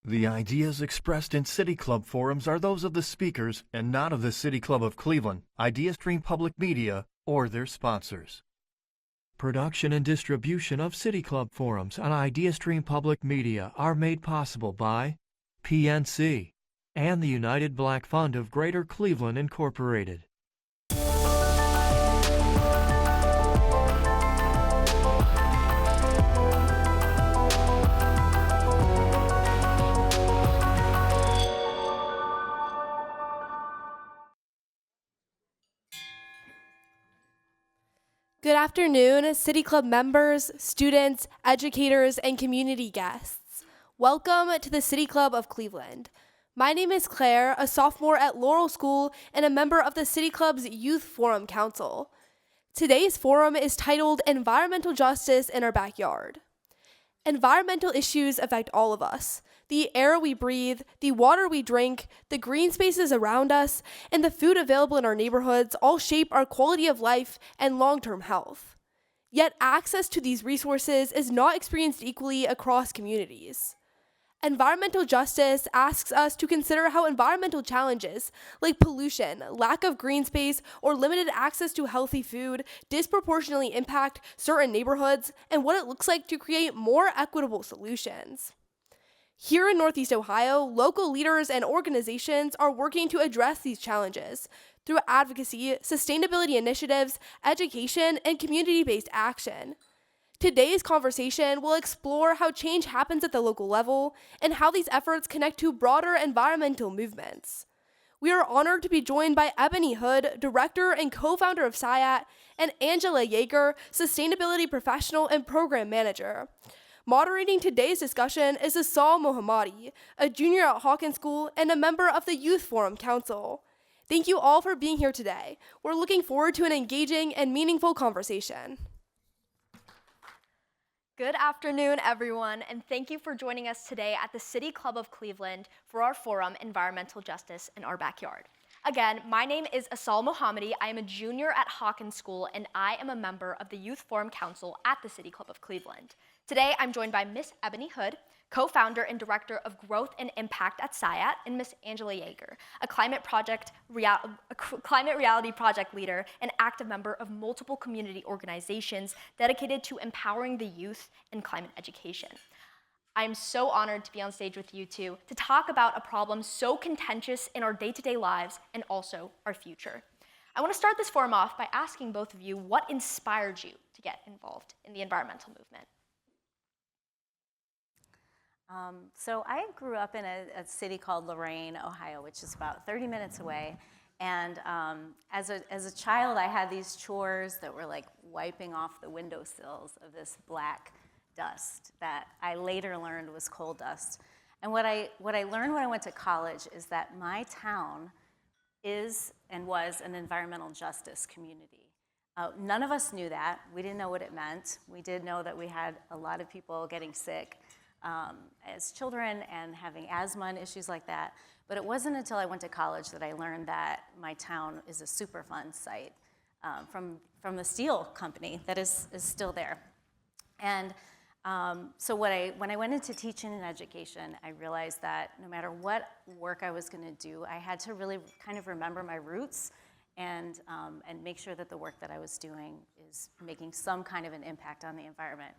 The ideas expressed in City Club forums are those of the speakers and not of the City Club of Cleveland, IdeaStream Public Media, or their sponsors. Production and distribution of City Club forums on IdeaStream Public Media are made possible by PNC and the United Black Fund of Greater Cleveland, Incorporated. Good afternoon, City Club members, students, educators, and community guests. Welcome to the City Club of Cleveland. My name is Claire, a sophomore at Laurel School and a member of the City Club's Youth Forum Council. Today's forum is titled Environmental Justice in Our Backyard. Environmental issues affect all of us. The air we breathe, the water we drink, the green spaces around us, and the food available in our neighborhoods all shape our quality of life and long-term health. Yet access to these resources is not experienced equally across communities. Environmental justice asks us to consider how environmental challenges like pollution, lack of green space, or limited access to healthy food disproportionately impact certain neighborhoods and what it looks like to create more equitable solutions. Here in Northeast Ohio, local leaders and organizations are working to address these challenges through advocacy, sustainability initiatives, education, and community-based action. Today's conversation will explore how change happens at the local level and how these efforts connect to broader environmental movements. We are honored to be joined by Ebony Hood, director and co-founder of SIAT, and Angela Yeager, sustainability professional and program manager. Moderating today's discussion is Asal Mohammadi, a junior at Hawkins School and a member of the Youth Forum Council. Thank you all for being here today. We're looking forward to an engaging and meaningful conversation. Good afternoon, everyone, and thank you for joining us today at the City Club of Cleveland for our forum, Environmental Justice in Our Backyard. Again, my name is Asal Mohammadi. I am a junior at Hawkins School, and I am a member of the Youth Forum Council at the City Club of Cleveland. Today, I'm joined by Miss Ebony Hood, co-founder and director of Growth and Impact at SIAT, and Miss Angela Yeager, a climate reality project leader and active member of multiple community organizations dedicated to empowering the youth in climate education. I'm so honored to be on stage with you two to talk about a problem so contentious in our day-to-day lives and also our future. I want to start this forum off by asking both of you what inspired you to get involved in the environmental movement. So I grew up in a city called Lorain, Ohio, which is about 30 minutes away. And as a child, I had these chores that were like wiping off the windowsills of this black dust that I later learned was coal dust. And what I learned when I went to college is that my town is and was an environmental justice community. None of us knew that. We didn't know what it meant. We did know that we had a lot of people getting sick as children and having asthma and issues like that. But it wasn't until I went to college that I learned that my town is a Superfund site from the steel company that is still there. And so when I went into teaching and education, I realized that no matter what work I was going to do, I had to really kind of remember my roots and make sure that the work that I was doing is making some kind of an impact on the environment.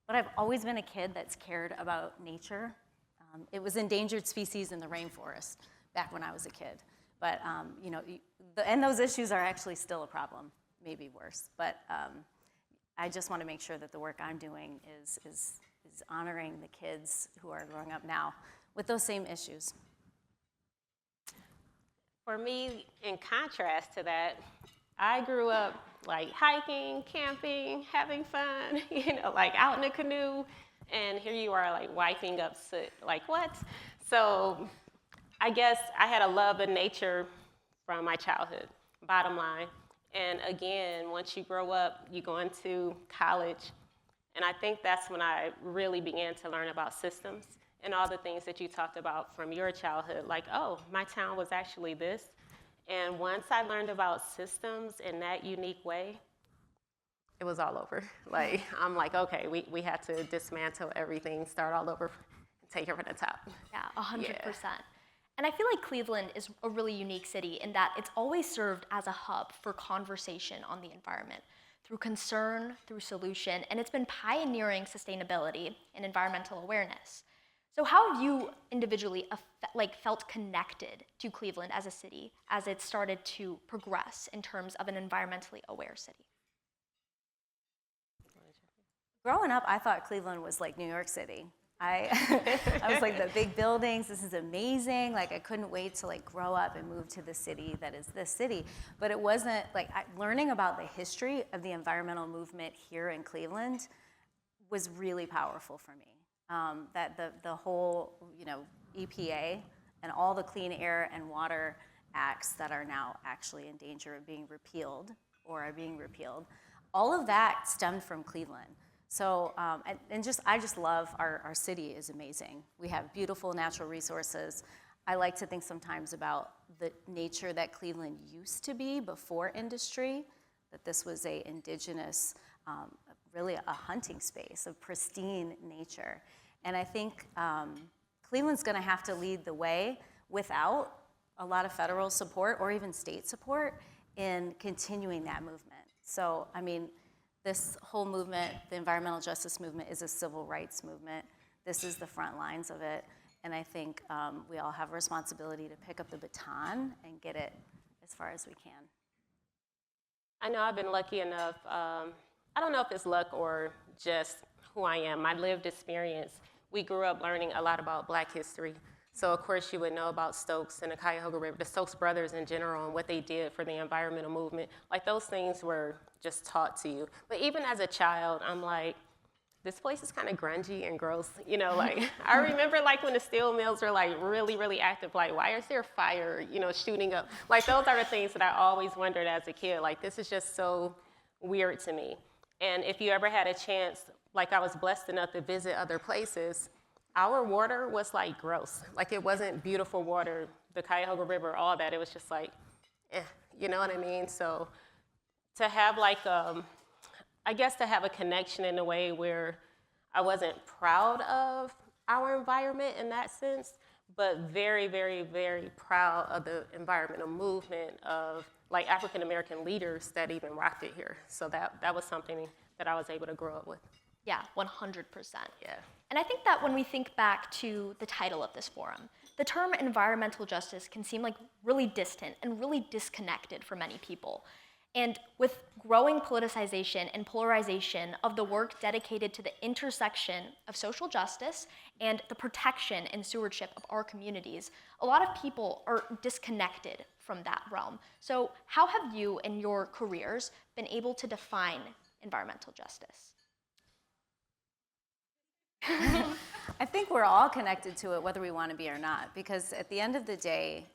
But I've always been a kid that's cared about nature. It was endangered species in the rainforest back when I was a kid. But and those issues are actually still a problem, maybe worse. But I just want to make sure that the work I'm doing is honoring the kids who are growing up now with those same issues. For me, in contrast to that, I grew up like hiking, camping, having fun, like out in a canoe, and here you are like wiping up soot, like what? So I guess I had a love of nature from my childhood, bottom line. And again, once you grow up, you go into college, and I think that's when I really began to learn about systems and all the things that you talked about from your childhood, like, oh, my town was actually this. And once I learned about systems in that unique way, it was all over. Like, I'm like, okay, we had to dismantle everything, start all over take it from the top. Yeah, 100%. And I feel like Cleveland is a really unique city in that it's always served as a hub for conversation on the environment through concern, through solution, and it's been pioneering sustainability and environmental awareness. So how have you individually felt connected to Cleveland as a city as it started to progress in terms of an environmentally aware city? Growing up, I thought Cleveland was like New York City. I was like, the big buildings, this is amazing. Like, I couldn't wait to like grow up and move to the city that is this city. But it wasn't like, learning about the history of the environmental movement here in Cleveland was really powerful for me. That the whole, EPA and all the Clean Air and Water Acts that are now actually in danger of being repealed or are being repealed, all of that stemmed from Cleveland. So, I just love our city is amazing. We have beautiful natural resources. I like to think sometimes about the nature that Cleveland used to be before industry, that this was a indigenous, really a hunting space of pristine nature. And I think Cleveland's gonna have to lead the way without a lot of federal support or even state support in continuing that movement. So, I mean, this whole movement, the environmental justice movement, is a civil rights movement. This is the front lines of it. And I think we all have a responsibility to pick up the baton and get it as far as we can. I know I've been lucky enough, I don't know if it's luck or just who I am, my lived experience. We grew up learning a lot about Black history. So of course you would know about Stokes and the Cuyahoga River, the Stokes brothers in general, and what they did for the environmental movement. Like, those things were just taught to you. But even as a child, I'm like, this place is kind of grungy and gross. Like, I remember like when the steel mills were like really, really active, like, why is there fire, shooting up? Like, those are the things that I always wondered as a kid. Like, this is just so weird to me. And if you ever had a chance, like I was blessed enough to visit other places, our water was like gross. Like, it wasn't beautiful water, the Cuyahoga River, all that. It was just like, you know what I mean? So to have like, I guess to have a connection in a way where I wasn't proud of our environment in that sense, but very, very, very proud of the environmental movement of like African-American leaders that even rocked it here. So that was something that I was able to grow up with. Yeah, 100%. Yeah. And I think that when we think back to the title of this forum, the term environmental justice can seem like really distant and really disconnected for many people. And with growing politicization and polarization of the work dedicated to the intersection of social justice and the protection and stewardship of our communities, a lot of people are disconnected from that realm. So how have you in your careers been able to define environmental justice? I think we're all connected to it, whether we want to be or not, because at the end of the day,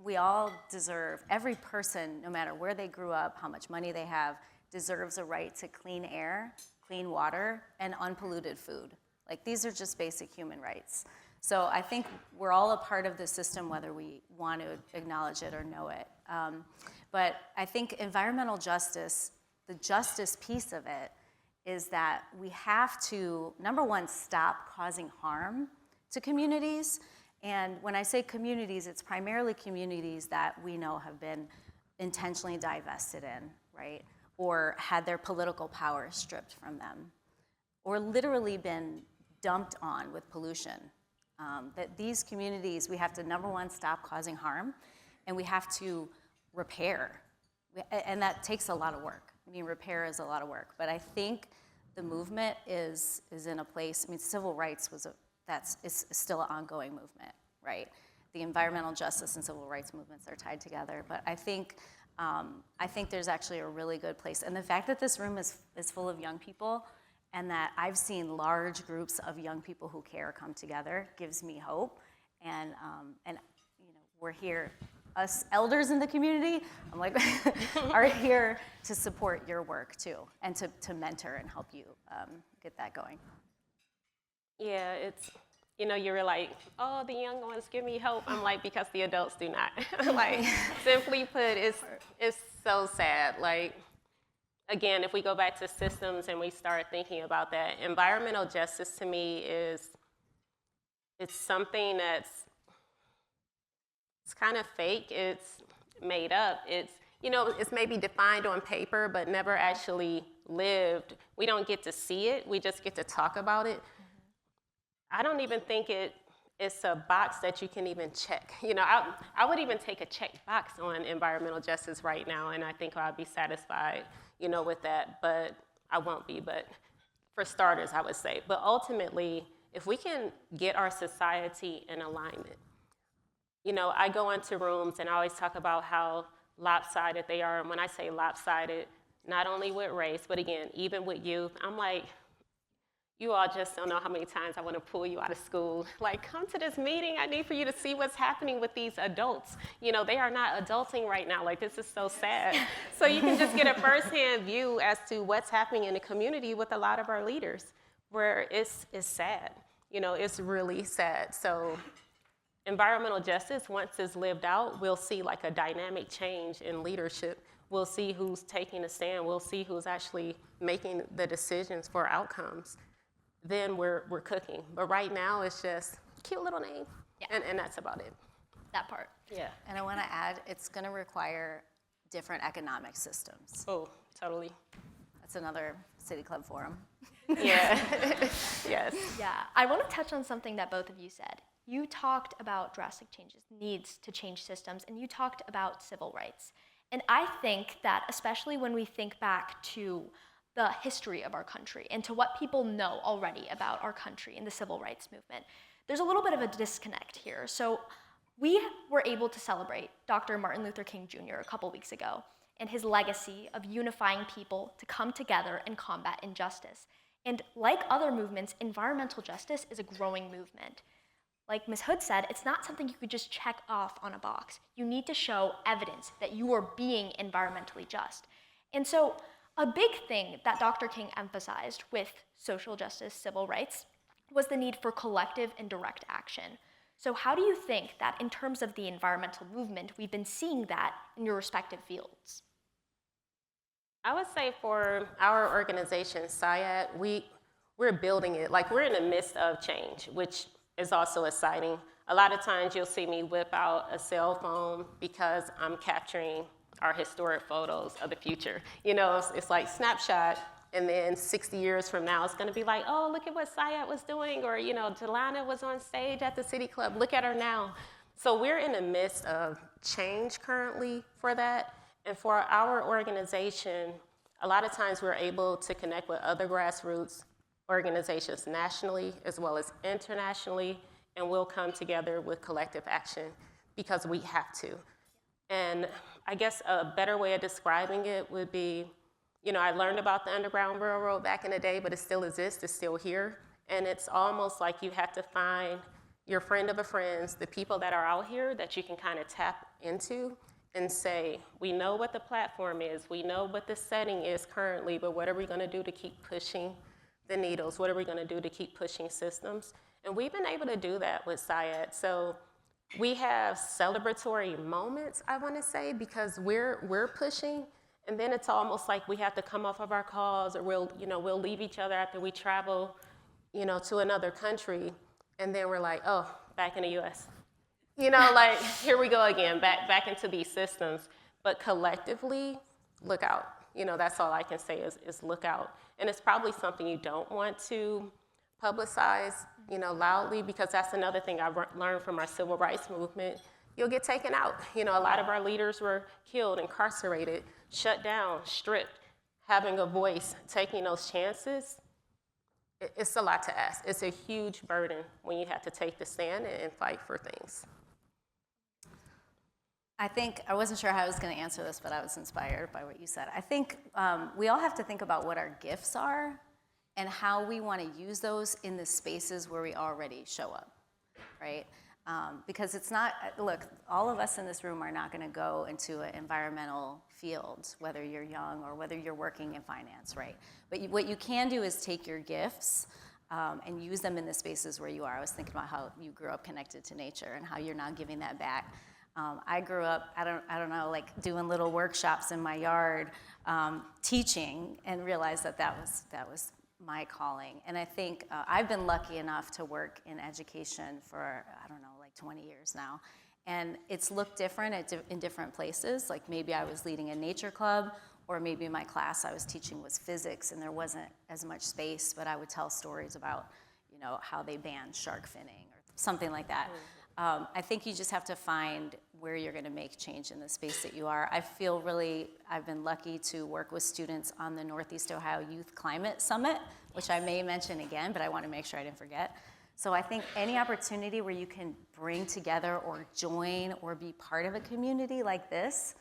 we all deserve, every person, no matter where they grew up, how much money they have, deserves a right to clean air, clean water, and unpolluted food. Like, these are just basic human rights. So I think we're all a part of the system, whether we want to acknowledge it or know it. But I think environmental justice, the justice piece of it, is that we have to, number one, stop causing harm to communities. And when I say communities, it's primarily communities that we know have been intentionally divested in, right? Or had their political power stripped from them, or literally been dumped on with pollution. That these communities, we have to, number one, stop causing harm, and we have to repair. And that takes a lot of work. I mean, repair is a lot of work, but I think the movement is in a place. I mean, civil rights is still an ongoing movement, right? The environmental justice and civil rights movements are tied together, but I think there's actually a really good place. And the fact that this room is full of young people, and that I've seen large groups of young people who care come together, gives me hope. And we're here. Us elders in the community, I'm like, are here to support your work too, and to mentor and help you get that going. Yeah, it's, you're like, oh, the young ones give me hope. I'm like, because the adults do not. Like, simply put, it's so sad. Like, again, if we go back to systems and we start thinking about that, environmental justice to me is it's something it's kind of fake, it's made up, it's maybe defined on paper, but never actually lived. We don't get to see it, we just get to talk about it. I don't even think it's a box that you can even check. I would even take a check box on environmental justice right now, and I think I'd be satisfied, with that, but I won't be. But for starters, I would say. But ultimately, if we can get our society in alignment, I go into rooms and I always talk about how lopsided they are. And when I say lopsided, not only with race, but again, even with youth, I'm like, you all just don't know how many times I want to pull you out of school. Like, come to this meeting. I need for you to see what's happening with these adults. They are not adulting right now. Like, this is so sad. So you can just get a firsthand view as to what's happening in the community with a lot of our leaders, where it's sad. It's really sad. So environmental justice, once it's lived out, we'll see like a dynamic change in leadership. We'll see who's taking a stand. We'll see who's actually making the decisions for outcomes. Then we're cooking. But right now, it's just cute little name, and that's about it. That part. Yeah. And I want to add, it's going to require different economic systems. Oh, totally. That's another City Club forum. Yeah. Yes. Yeah, I want to touch on something that both of you said. You talked about drastic changes, needs to change systems, and you talked about civil rights. And I think that especially when we think back to the history of our country and to what people know already about our country and the civil rights movement, there's a little bit of a disconnect here. So we were able to celebrate Dr. Martin Luther King Jr. a couple weeks ago and his legacy of unifying people to come together and combat injustice. And like other movements, environmental justice is a growing movement. Like Ms. Hood said, it's not something you could just check off on a box. You need to show evidence that you are being environmentally just. And so a big thing that Dr. King emphasized with social justice, civil rights, was the need for collective and direct action. So how do you think that in terms of the environmental movement, we've been seeing that in your respective fields? I would say for our organization, SIAD, we're building it. Like, we're in the midst of change, which is also exciting. A lot of times you'll see me whip out a cell phone because I'm capturing our historic photos of the future. It's like snapshot, and then 60 years from now, it's gonna be like, oh, look at what SIAD was doing, or, Delana was on stage at the City Club, look at her now. So we're in the midst of change currently for that. And for our organization, a lot of times we're able to connect with other grassroots organizations nationally as well as internationally, and we'll come together with collective action because we have to. And I guess a better way of describing it would be, I learned about the Underground Railroad back in the day, but it still exists, it's still here. And it's almost like you have to find your friend of a friends, the people that are out here that you can kind of tap into and say, we know what the platform is, we know what the setting is currently, but what are we gonna do to keep pushing the needles? What are we gonna do to keep pushing systems? And we've been able to do that with SIAD. So we have celebratory moments, I wanna say, because we're pushing, and then it's almost like we have to come off of our calls, or we'll leave each other after we travel, to another country, and then we're like, oh, back in the US. Like, here we go again, back into these systems. But collectively, look out. That's all I can say is look out. And it's probably something you don't want to publicize, loudly, because that's another thing I learned from our civil rights movement. You'll get taken out. A lot of our leaders were killed, incarcerated, shut down, stripped. Having a voice, taking those chances, it's a lot to ask. It's a huge burden when you have to take the stand and fight for things. I think, I wasn't sure how I was going to answer this, but I was inspired by what you said. I think we all have to think about what our gifts are and how we want to use those in the spaces where we already show up, right? Because it's not, look, all of us in this room are not going to go into an environmental field, whether you're young or whether you're working in finance, right? But what you can do is take your gifts and use them in the spaces where you are. I was thinking about how you grew up connected to nature and how you're now giving that back. I grew up, I don't know, like doing little workshops in my yard, teaching, and realized that was my calling. And I think I've been lucky enough to work in education for, I don't know, like 20 years now. And it's looked different in different places. Like maybe I was leading a nature club, or maybe my class I was teaching was physics and there wasn't as much space, but I would tell stories about, you know, how they banned shark finning or something like that. I think you just have to find where you're gonna make change in the space that you are. I've been lucky to work with students on the Northeast Ohio Youth Climate Summit, which I may mention again, but I wanna make sure I didn't forget. So I think any opportunity where you can bring together or join or be part of a community like this,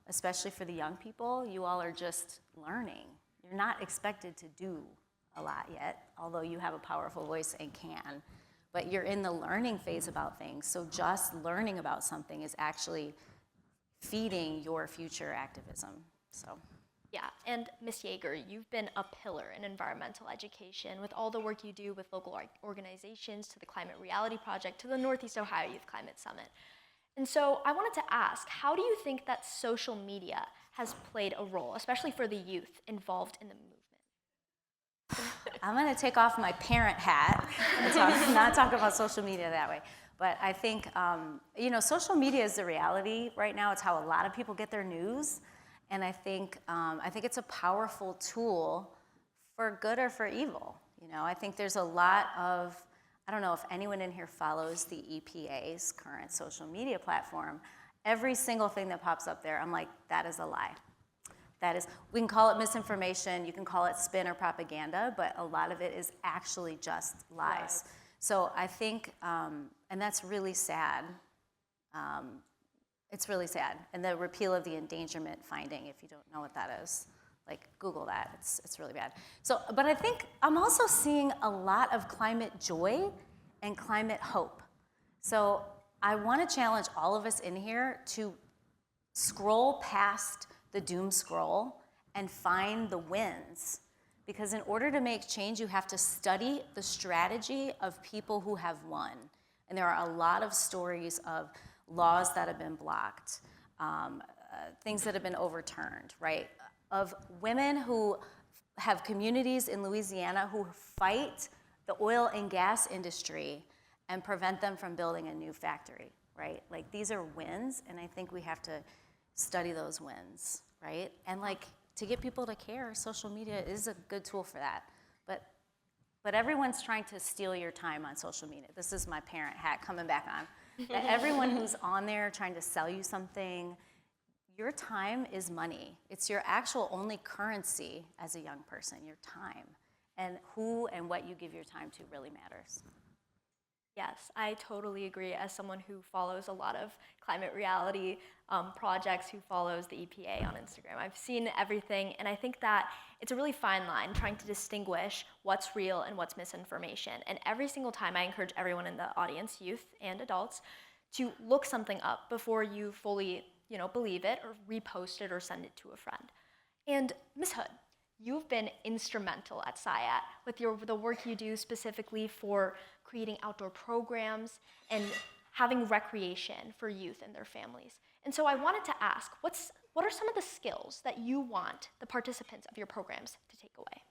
especially for the young people, you all are just learning. You're not expected to do a lot yet, although you have a powerful voice and can. But you're in the learning phase about things. So just learning about something is actually feeding your future activism. So. Yeah, and Ms. Yeager, you've been a pillar in environmental education with all the work you do with local organizations, to the Climate Reality Project, to the Northeast Ohio Youth Climate Summit. And so I wanted to ask, how do you think that social media has played a role, especially for the youth involved in the movement? I'm gonna take off my parent hat and not talk about social media that way. But I think, you know, social media is the reality right now. It's how a lot of people get their news. And I think it's a powerful tool for good or for evil. You know, I think there's a lot of, I don't know if anyone in here follows the EPA's current social media platform. Every single thing that pops up there, I'm like, that is a lie. We can call it misinformation, you can call it spin or propaganda, but a lot of it is actually just lies. So I think, and that's really sad. It's really sad. And the repeal of the endangerment finding, if you don't know what that is, like Google that, it's really bad. So, but I think I'm also seeing a lot of climate joy and climate hope. So I wanna challenge all of us in here to scroll past the doom scroll and find the wins. Because in order to make change, you have to study the strategy of people who have won. And there are a lot of stories of laws that have been blocked, things that have been overturned, right? Of women who have communities in Louisiana who fight the oil and gas industry and prevent them from building a new factory, right? Like these are wins, and I think we have to study those wins, right? And like to get people to care, social media is a good tool for that. But everyone's trying to steal your time on social media. This is my parent hat coming back on. That everyone who's on there trying to sell you something, your time is money. It's your actual only currency as a young person, your time. And who and what you give your time to really matters. Yes, I totally agree. As someone who follows a lot of climate reality projects, who follows the EPA on Instagram, I've seen everything, and I think that it's a really fine line trying to distinguish what's real and what's misinformation. And every single time I encourage everyone in the audience, youth and adults, to look something up before you fully, believe it or repost it or send it to a friend. And Ms. Hood, you've been instrumental at SciAT with the work you do specifically for creating outdoor programs and having recreation for youth and their families. And so I wanted to ask, what are some of the skills that you want the participants of your programs to take away?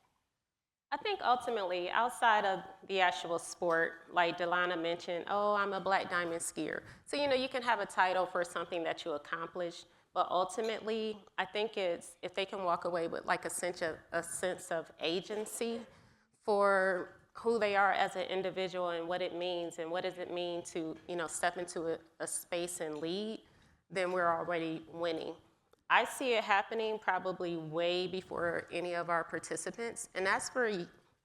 I think ultimately, outside of the actual sport, like Delana mentioned, oh, I'm a black diamond skier. So, you can have a title for something that you accomplished, but ultimately, I think it's if they can walk away with like a sense of agency for who they are as an individual and what it means and what does it mean to, step into a space and lead, then we're already winning. I see it happening probably way before any of our participants, and that's for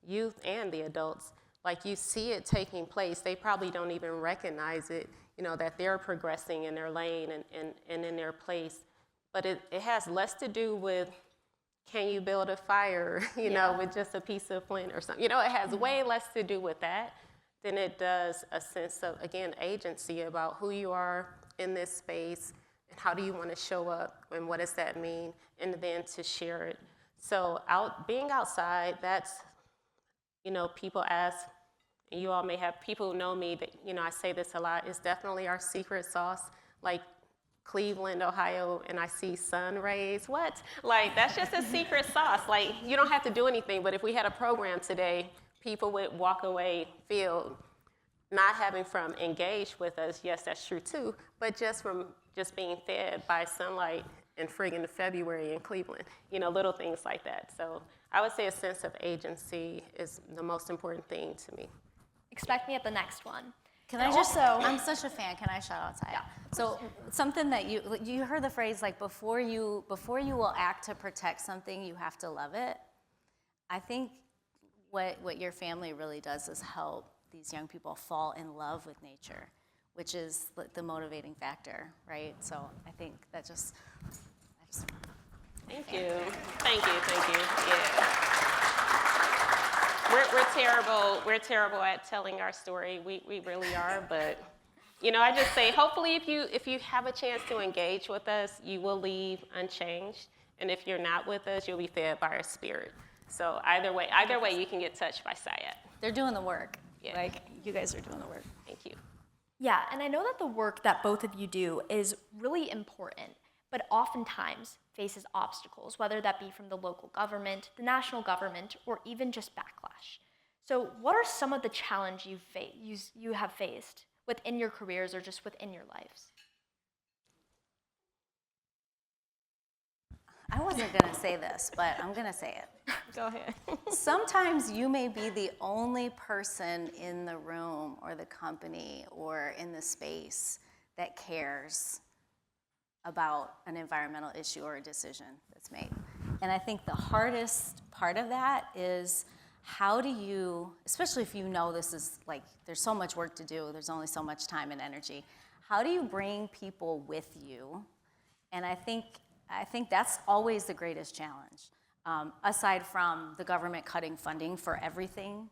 youth and the adults. Like you see it taking place, they probably don't even recognize it, that they're progressing in their lane and in their place. But it has less to do with, can you build a fire, with just a piece of flint or something. It has way less to do with that than it does a sense of, again, agency about who you are in this space and how do you want to show up and what does that mean, and then to share it. So being outside, that's, people ask, and you all may have people who know me that, I say this a lot, it's definitely our secret sauce. Like Cleveland, Ohio, and I see sun rays. What? Like, that's just a secret sauce. Like, you don't have to do anything, but if we had a program today, people would walk away, feel not having from engaged with us. Yes, that's true too, but just from just being fed by sunlight in friggin' February in Cleveland, little things like that. So I would say a sense of agency is the most important thing to me. Expect me at the next one. Can And I just, also- I'm such a fan, can I shout out Ty? Yeah. So something that you heard the phrase like before you will act to protect something, you have to love it. I think what your family really does is help these young people fall in love with nature, which is the motivating factor, right? So I think that just Thank you. Thank you. Yeah. We're terrible at telling our story. We really are, but I just say hopefully if you have a chance to engage with us, you will leave unchanged. And if you're not with us, you'll be fed by our spirit. So either way you can get touched by Syed. they're doing the work. Yeah. Like you guys are doing the work. Thank you. Yeah, and I know that the work that both of you do is really important, but oftentimes faces obstacles, whether that be from the local government, the national government, or even just backlash. So what are some of the challenges you have faced within your careers or just within your lives? I wasn't gonna say this, but I'm gonna say it. Go ahead. Sometimes you may be the only person in the room or the company or in the space that cares about an environmental issue or a decision that's made. And I think the hardest part of that is how do you, especially if you know this is like, there's so much work to do, there's only so much time and energy, how do you bring people with you? And I think that's always the greatest challenge. Aside from the government cutting funding for everything,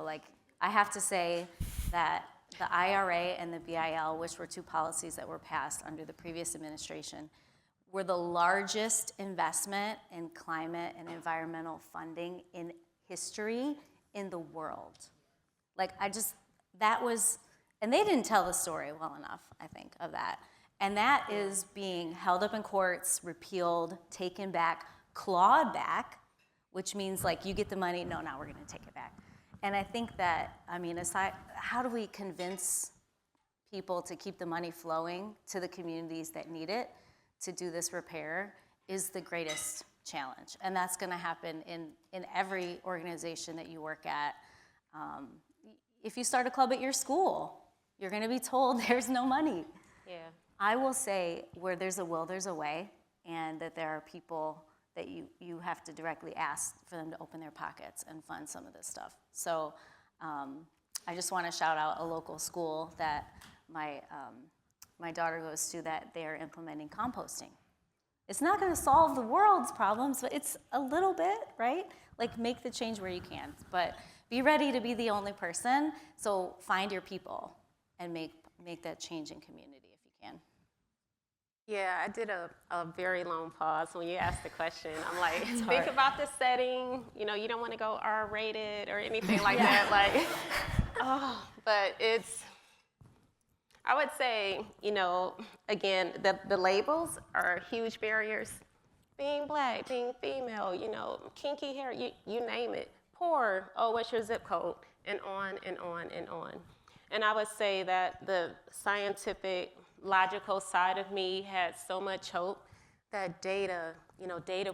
like I have to say that the IRA and the BIL, which were two policies that were passed under the previous administration, were the largest investment in climate and environmental funding in history in the world. Like that was, and they didn't tell the story well enough, I think, of that. And that is being held up in courts, repealed, taken back, clawed back, which means like you get the money, no, now we're gonna take it back. And I think that, aside, how do we convince people to keep the money flowing to the communities that need it to do this repair is the greatest challenge. And that's gonna happen in every organization that you work at. If you start a club at your school, you're gonna be told there's no money. Yeah. I will say where there's a will, there's a way, and that there are people that you have to directly ask for them to open their pockets and fund some of this stuff. So I just want to shout out a local school that my daughter goes to that they are implementing composting. It's not going to solve the world's problems, but it's a little bit, right? Like make the change where you can, but be ready to be the only person. So find your people and make that change in community if you can. Yeah, I did a very long pause when you asked the question. I'm like, It's think hard. about the setting. You don't want to go R-rated or anything like that. Like, but I would say, again, the labels are huge barriers. Being black, being female, kinky hair, you name it. Poor, what's your zip code? And on and on and on. And I would say that the scientific, logical side of me had so much hope that data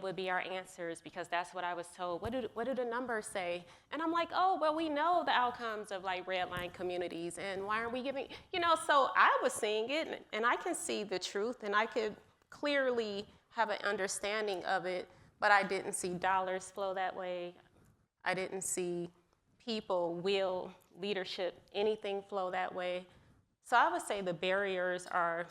would be our answers because that's what I was told. What do the numbers say? And I'm like, we know the outcomes of like red line communities and why aren't we giving, so I was seeing it and I can see the truth and I could clearly have an understanding of it, but I didn't see dollars flow that way. I didn't see people, will, leadership, anything flow that way. So I would say the barriers are,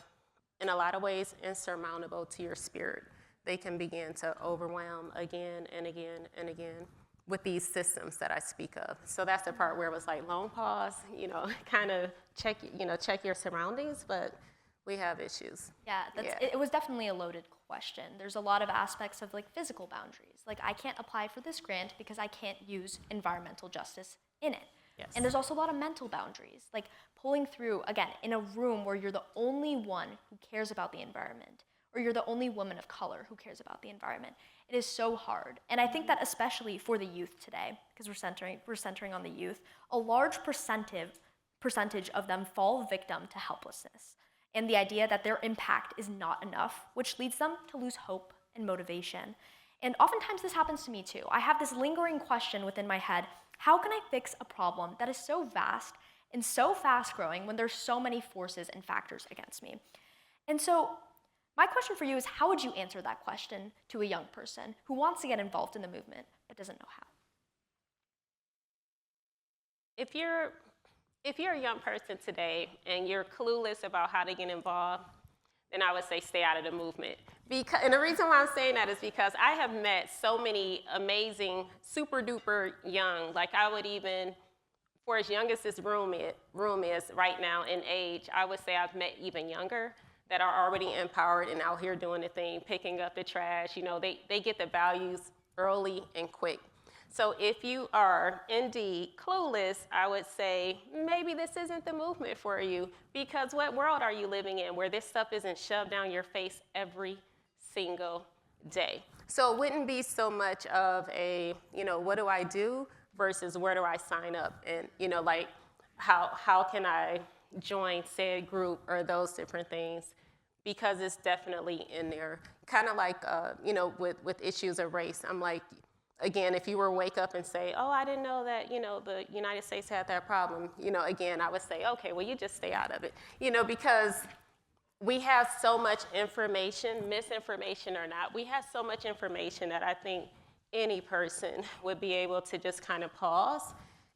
in a lot of ways, insurmountable to your spirit. They can begin to overwhelm again and again and again with these systems that I speak of. So that's the part where it was like long pause, kind of check your surroundings, but we have issues. Yeah, it was definitely a loaded question. There's a lot of aspects of like physical boundaries. Like I can't apply for this grant because I can't use environmental justice in it. Yes. And there's also a lot of mental boundaries, like pulling through, again, in a room where you're the only one who cares about the environment, or you're the only woman of color who cares about the environment. It is so hard. And I think that especially for the youth today, because we're centering on the youth, a large percentage of them fall victim to helplessness and the idea that their impact is not enough, which leads them to lose hope and motivation. And oftentimes this happens to me too. I have this lingering question within my head: how can I fix a problem that is so vast and so fast growing when there's so many forces and factors against me? And so my question for you is, how would you answer that question to a young person who wants to get involved in the movement but doesn't know how? If you're a young person today and you're clueless about how to get involved, then I would say stay out of the movement. And the reason why I'm saying that is because I have met so many amazing, super duper young, like I would even, for as young as this room is right now in age, I would say I've met even younger that are already empowered and out here doing the thing, picking up the trash. You know, they get the values early and quick. So if you are indeed clueless, I would say maybe this isn't the movement for you, because what world are you living in where this stuff isn't shoved down your face every single day? So it wouldn't be so much of a, what do I do versus where do I sign up? And, like how can I join said group or those different things, because it's definitely in there. Kind of like, with issues of race, I'm like, again, if you were to wake up and say, oh, I didn't know that, the United States had that problem, again, I would say, okay, well, you just stay out of it, because we have so much information, misinformation or not, we have so much information that I think any person would be able to just kind of pause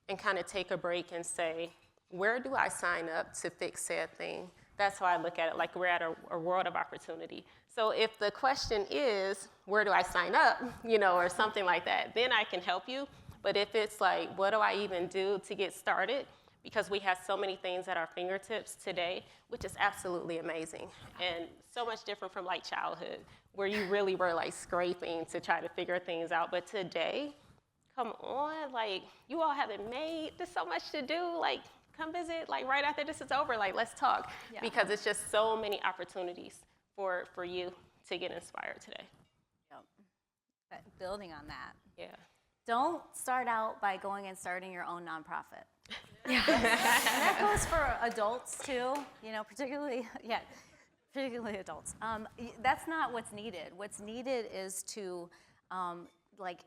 and kind of take a break and say, where do I sign up to fix said thing? That's how I look at it, like we're at a world of opportunity. So if the question is, where do I sign up, or something like that, then I can help you. But if it's like, what do I even do to get started? Because we have so many things at our fingertips today, which is absolutely amazing. And so much different from like childhood, where you really were like scraping to try to figure things out. But today, come on, like you all have it made. There's so much to do, like come visit, like right after this is over, like let's talk. Yeah. Because it's just so many opportunities for you to get inspired today. Yep. Building on that. Yeah. Don't start out by going and starting your own nonprofit. Yeah. And that goes for adults too, particularly adults. That's not what's needed. What's needed is to like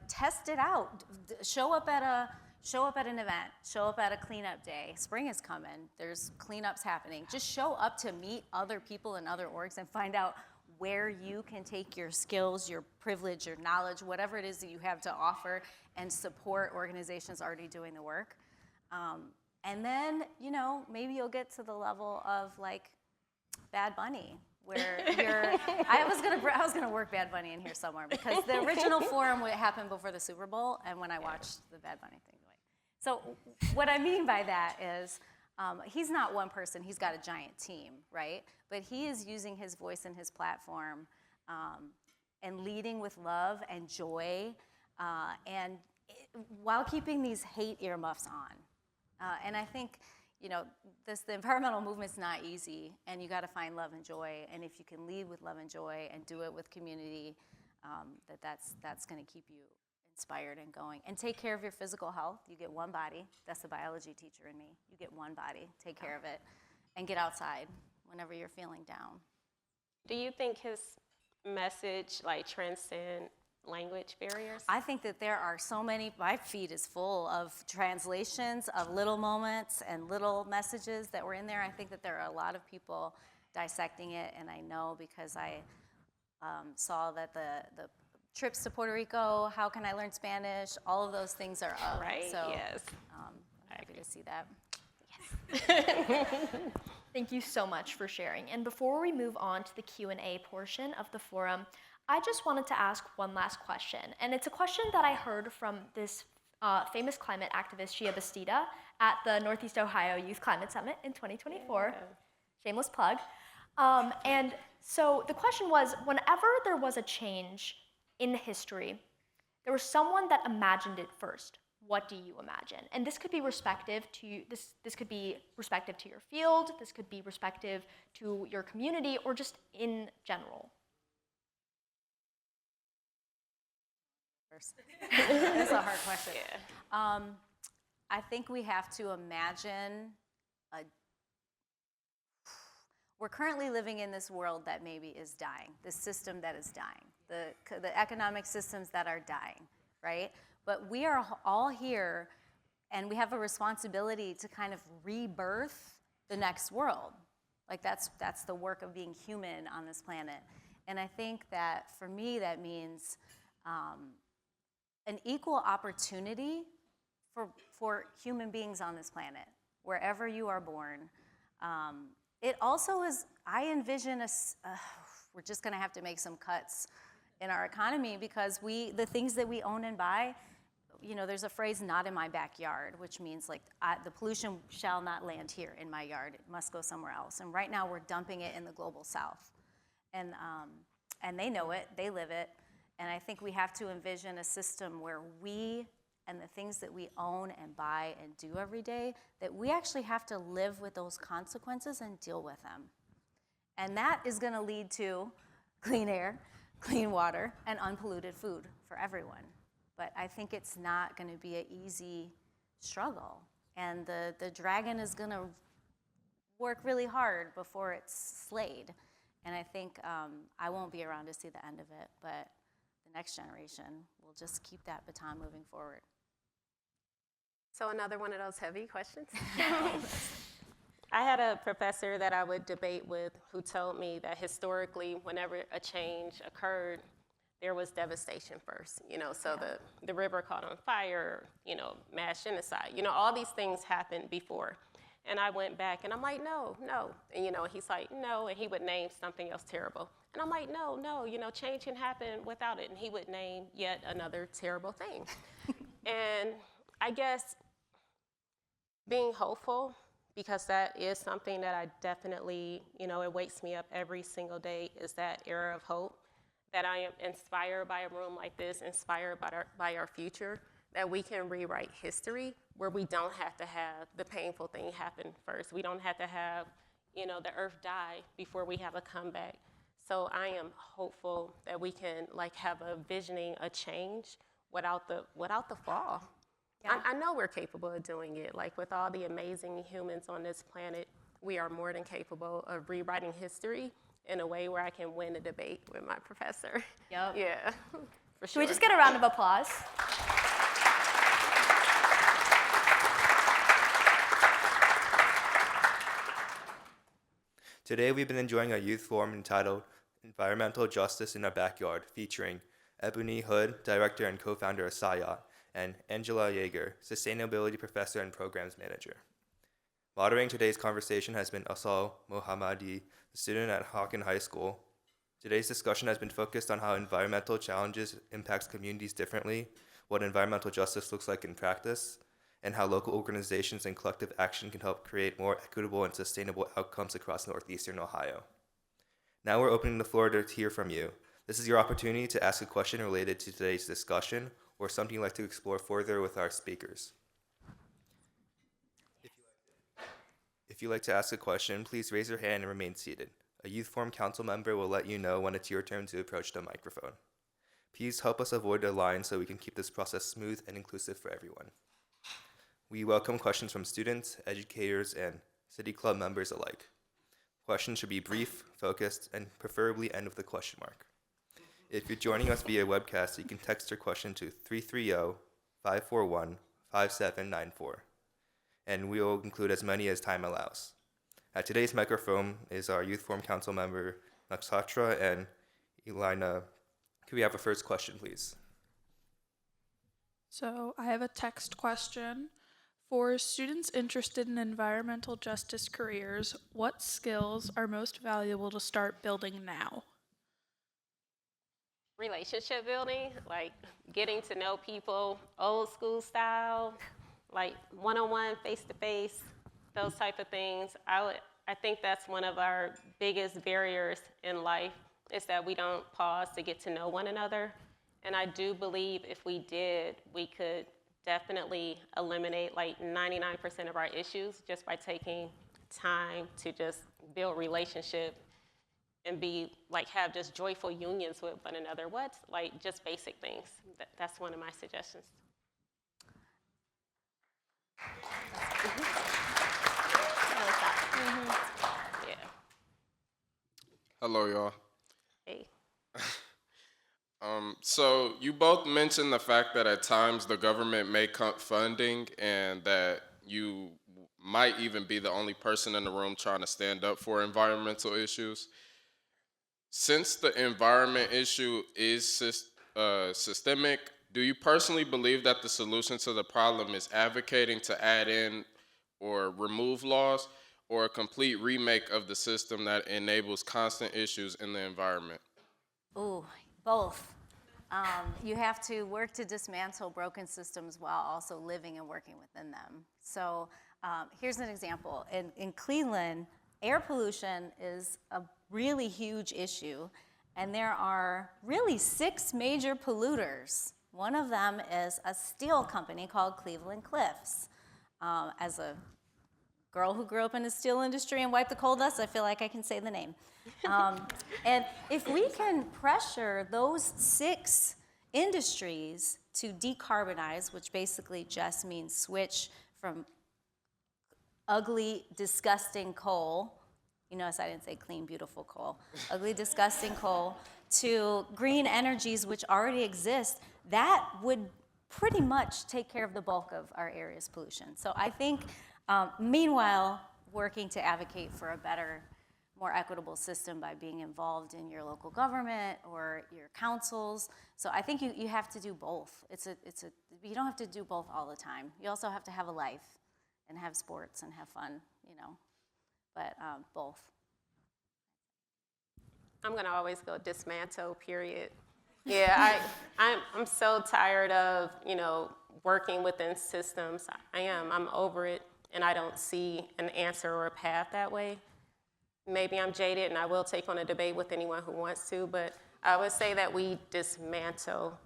test it out. Show up at an event, show up at a cleanup day. Spring is coming, there's cleanups happening. Just show up to meet other people in other orgs and find out where you can take your skills, your privilege, your knowledge, whatever it is that you have to offer, and support organizations already doing the work. And then, maybe you'll get to the level of like Bad Bunny, where I was gonna work Bad Bunny in here somewhere, because the original forum would happen before the Super Bowl, and when I watched the Bad Bunny thing. So what I mean by that is he's not one person, he's got a giant team, right? But he is using his voice and his platform and leading with love and joy while keeping these hate earmuffs on. And I think, the environmental movement's not easy, and you gotta find love and joy, and if you can lead with love and joy and do it with community, that's gonna keep you inspired and going. And take care of your physical health. You get one body. That's the biology teacher in me. You get one body. Take care of it. And get outside whenever you're feeling down. Do you think his message like transcend language barriers? I think that there are so many, my feed is full of translations of little moments and little messages that were in there. I think that there are a lot of people dissecting it, and I know because I saw that the trips to Puerto Rico, how can I learn Spanish, all of those things are up. Right, so, yes. I'm happy to see that. Yes. Thank you so much for sharing. And before we move on to the Q&A portion of the forum, I just wanted to ask one last question. And it's a question that I heard from this famous climate activist, Shia Bastida, at the Northeast Ohio Youth Climate Summit in 2024. Yeah. Shameless plug. And so the question was, whenever there was a change in history, there was someone that imagined it first. what do you imagine? And this could be respective to this could be respective to your field, this could be respective to your community, or just in general. That's a hard question. Yeah. I think we have to imagine we're currently living in this world that maybe is dying, this system that is dying, the economic systems that are dying, right? But we are all here, and we have a responsibility to kind of rebirth the next world. Like that's the work of being human on this planet. And I think that for me, that means an equal opportunity for human beings on this planet, wherever you are born. It also is, I envision we're just gonna have to make some cuts in our economy because the things that we own and buy, there's a phrase, not in my backyard, which means like the pollution shall not land here in my yard. It must go somewhere else. And right now we're dumping it in the global south. And they know it, they live it. And I think we have to envision a system where we and the things that we own and buy and do every day, that we actually have to live with those consequences and deal with them. And that is gonna lead to clean air, clean water, and unpolluted food for everyone. But I think it's not gonna be an easy struggle. And the dragon is gonna work really hard before it's slayed. And I think I won't be around to see the end of it, but the next generation will just keep that baton moving forward. So another one of those heavy questions. I had a professor that I would debate with who told me that historically, whenever a change occurred, there was devastation first. So the river caught on fire, mass genocide, all these things happened before. And I went back and I'm like, no. And he's like, no, and he would name something else terrible. And I'm like, no, change can happen without it. And he would name yet another terrible thing. And I guess being hopeful, because that is something that I definitely, it wakes me up every single day, is that era of hope, that I am inspired by a room like this, inspired by our future, that we can rewrite history where we don't have to have the painful thing happen first. We don't have to have, the earth die before we have a comeback. So I am hopeful that we can have a visioning, a change without the fall. Yeah. I know we're capable of doing it. With all the amazing humans on this planet, we are more than capable of rewriting history in a way where I can win a debate with my professor. Yep. Yeah, for sure. Should we just get a round of applause? Today we've been enjoying a youth forum entitled Environmental Justice in Our Backyard, featuring Ebony Hood, director and co-founder of SciOT, and Angela Yeager, sustainability professor and programs manager. Moderating today's conversation has been Asal Mohammadi, a student at Hawken High School. Today's discussion has been focused on how environmental challenges impacts communities differently, what environmental justice looks like in practice, and how local organizations and collective action can help create more equitable and sustainable outcomes across northeastern Ohio. Now we're opening the floor to hear from you. This is your opportunity to ask a question related to today's discussion or something you'd like to explore further with our speakers. If you'd like to ask a question, please raise your hand and remain seated. A youth forum council member will let you know when it's your turn to approach the microphone. Please help us avoid a line so we can keep this process smooth and inclusive for everyone. We welcome questions from students, educators, and City Club members alike. Questions should be brief, focused, and preferably end with a question mark. If you're joining us via webcast, you can text your question to 330-541-5794, and we will include as many as time allows. At today's microphone is our Youth Forum Council member, Naksatra and Elina. Could we have a first question, please? So I have a text question. For students interested in environmental justice careers, what skills are most valuable to start building now? Relationship building, getting to know people, old school style, one-on-one, face-to-face, those type of things. I think that's one of our biggest barriers in life, is that we don't pause to get to know one another. And I do believe if we did, we could definitely eliminate like 99% of our issues just by taking time to just build relationship and be like have just joyful unions with one another. What's like just basic things. That's one of my suggestions. Yeah. Hello, y'all. Hey. So you both mentioned the fact that at times the government may cut funding and that you might even be the only person in the room trying to stand up for environmental issues. Since the environment issue is systemic, do you personally believe that the solution to the problem is advocating to add in or remove laws or a complete remake of the system that enables constant issues in the environment? Ooh, both. You have to work to dismantle broken systems while also living and working within them. So here's an example. In Cleveland, air pollution is a really huge issue, and there are really 6 major polluters. One of them is a steel company called Cleveland Cliffs. As a girl who grew up in the steel industry and wiped the coal dust, I feel like I can say the name. And if we can pressure those 6 industries to decarbonize, which basically just means switch from ugly, disgusting coal, you notice I didn't say clean, beautiful coal, ugly, disgusting coal, to green energies which already exist, that would pretty much take care of the bulk of our area's pollution. So I think, meanwhile, working to advocate for a better, more equitable system by being involved in your local government or your councils. So I think you have to do both. You don't have to do both all the time. You also have to have a life and have sports and have fun, but both. I'm gonna always go dismantle, period. Yeah, I'm so tired of, working within systems. I'm over it, and I don't see an answer or a path that way. Maybe I'm jaded, and I will take on a debate with anyone who wants to, but I would say that we dismantle,